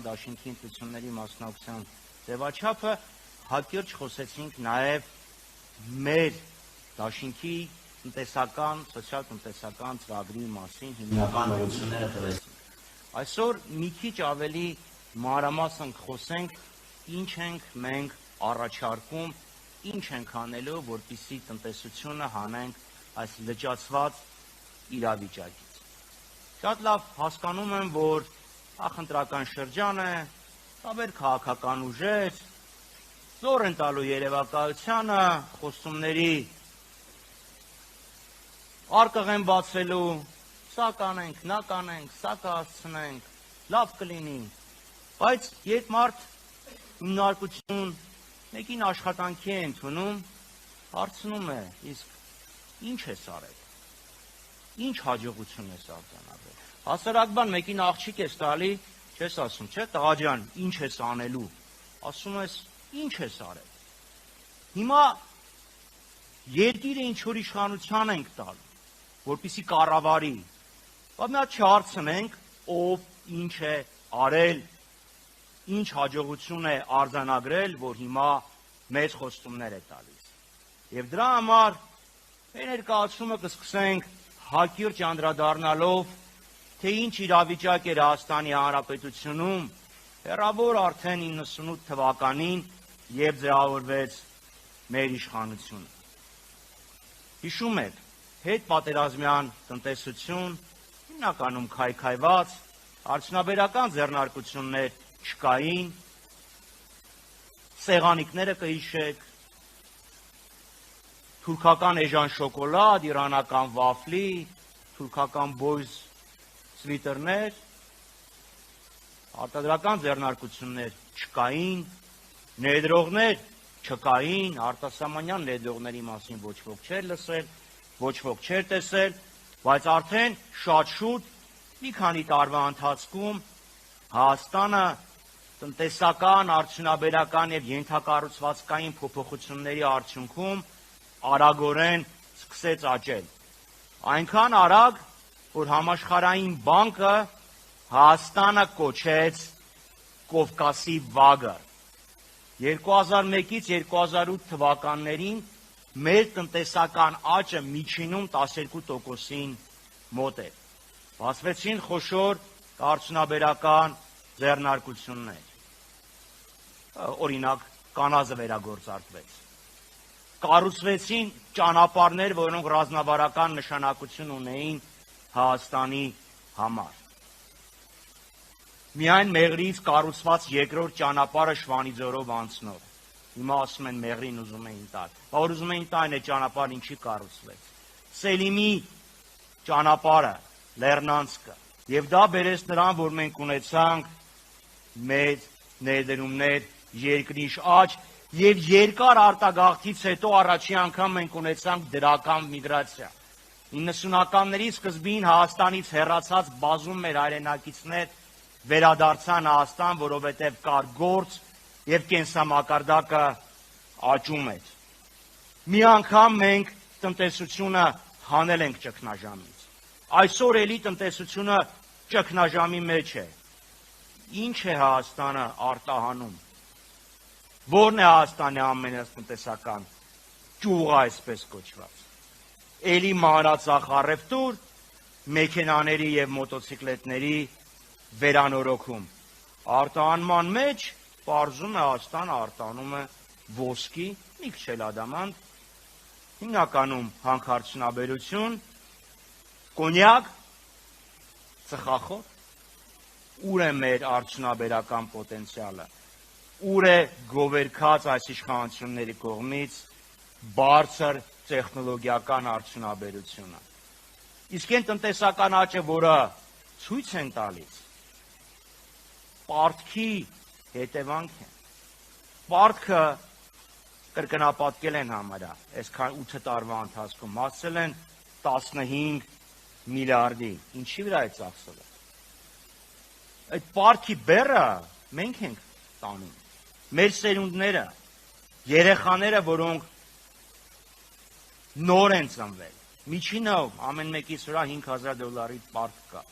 դաշինքի ընտրությունների մասնակցության ձևաչափը, հակիրճ խոսեցինք նաև մեր դաշինքի տնտեսական, սոցիալ-տնտեսական ծրագրի մասին հիմնական նորությունները տվեցինք։ Այսօր մի քիչ ավելի մանրամասն խոսենք, ինչ ենք մենք առաջարկում, ինչ ենք անելու, որպեսզի տնտեսությունը հանենք այս լճացված իրավիճակից։ Շատ լավ հասկանում եմ, որ նախընտրական շրջան է, տարբեր քաղաքական ուժեր զոր են տալու երևակայությանը, խոստումների արկղ են բացելու, սա կանենք, նա կանենք, սա կհասցնենք, լավ կլինի, բայց երբ մարդ հիմնարկություն մեկին աշխատանքի է ընդունում, հարցնում է, իսկ ինչ ես արել, ինչ հաջողություն ես արձանագրել, հասարակ բան մեկին աղջիկ ես տալի, չես ասում, չէ, տղա ջան, ինչ ես անելու, ասում ես, ինչ ես արել, հիմա երկիրը ինչ-որ իշխանության ենք տալ, որպեսզի կառավարի, բայց մի հատ չհարցնենք, ով ինչ է արել, ինչ հաջողություն է արձանագրել, որ հիմա մեծ խոստումներ է տալիս։ Եվ դրա համար մեր ներկայացումը կսկսենք հակիրճ անդրադառնալով, թե ինչ իրավիճակ էր Հայաստանի Հանրապետությունում հեռավոր արդեն 98 թվականին, երբ ձևավորվեց մեր իշխանությունը։ Հիշում եք, հետպատերազմյան տնտեսություն, հիմնականում քայքայված, արդյունաբերական ձեռնարկություններ չկային, սեղանիկները կհիշեք, թուրքական էժան շոկոլադ, իրանական վաֆլի, թուրքական բոյզ սվիտերներ, արտադրական ձեռնարկություններ չկային, ներդրողներ չկային, արտասահմանյան ներդրողների մասին ոչ ոք չէր լսել, ոչ ոք չէր տեսել, բայց արդեն շատ շուտ մի քանի տարվա ընթացքում Հայաստանը տնտեսական, արդյունաբերական եւ ենթակառուցվածքային փոփոխությունների արդյունքում արագորեն սկսեց աճել։ Այնքան արագ, որ Համաշխարհային բանկը Հայաստանը կոչեց Կովկասի վագը։ 2001-ից 2008 թվականներին մեր տնտեսական աճը միջինում 12%-ին մոտ էր։ Բացվեցին խոշոր արդյունաբերական ձեռնարկություններ։ Օրինակ, կանազը վերագործարկվեց։ Կառուցվեցին ճանապարհներ, որոնք ռազմավարական նշանակություն ունեին Հայաստանի համար։ Միայն Մեղրիից կառուցված երկրորդ ճանապարհը Շվանիձորով անցնող։ Հիմա ասում են Մեղրին ուզում էին տալ։ Որ ուզում էին տան այդ ճանապարհն ինչի կառուցվեց։ Սելիմի ճանապարհը, Լեռնանցքը։ Եվ դա բերեց նրան, որ մենք ունեցանք մեծ ներդրումներ, երկրի աճ եւ երկար արտագաղթից հետո առաջին անգամ մենք ունեցանք դրական միգրացիա։ 90-ականների սկզբին Հայաստանից հեռացած բազում մեր հայրենակիցներ վերադարձան Հայաստան, որովհետև կար գործ եւ կենսամակարդակը աճում էր։ Մի անգամ մենք տնտեսությունը հանել ենք ճգնաժամից։ Այսօր էլի տնտեսությունը ճգնաժամի մեջ է։ Ինչ է Հայաստանը արտահանում։ Որն է Հայաստանի ամենատնտեսական ճյուղը, այսպես կոչված։ Էլի մանրածախ առևտուր, մեքենաների եւ մոտոցիկլետների վերանորոգում։ Արտահանման մեջ պարզում է Հայաստանը արտահանում է ոսկի, մի քիչ էլ ադամանդ, հիմնականում հանքարդյունաբերություն, կոնյակ, ծխախոտ, ուր է մեր արդյունաբերական պոտենցիալը, ուր է գովերքած այս իշխանությունների կողմից բարձր տեխնոլոգիական արդյունաբերությունը։ Իսկ այն տնտեսական աճը, որը ցույց են տալիս, պարտքի հետևանք են։ Պարտքը կրկնապատկել են համարյա, այսքան 8 տարվա ընթացքում հասցել են 15 միլիարդի, ինչի վրա է ծախսել։ Այդ պարտքի բեռը մենք ենք տանում, մեր սերունդները, երեխաները, որոնք նոր են ծնվել, միջինով ամեն մեկից վրա $5,000 պարկ կա։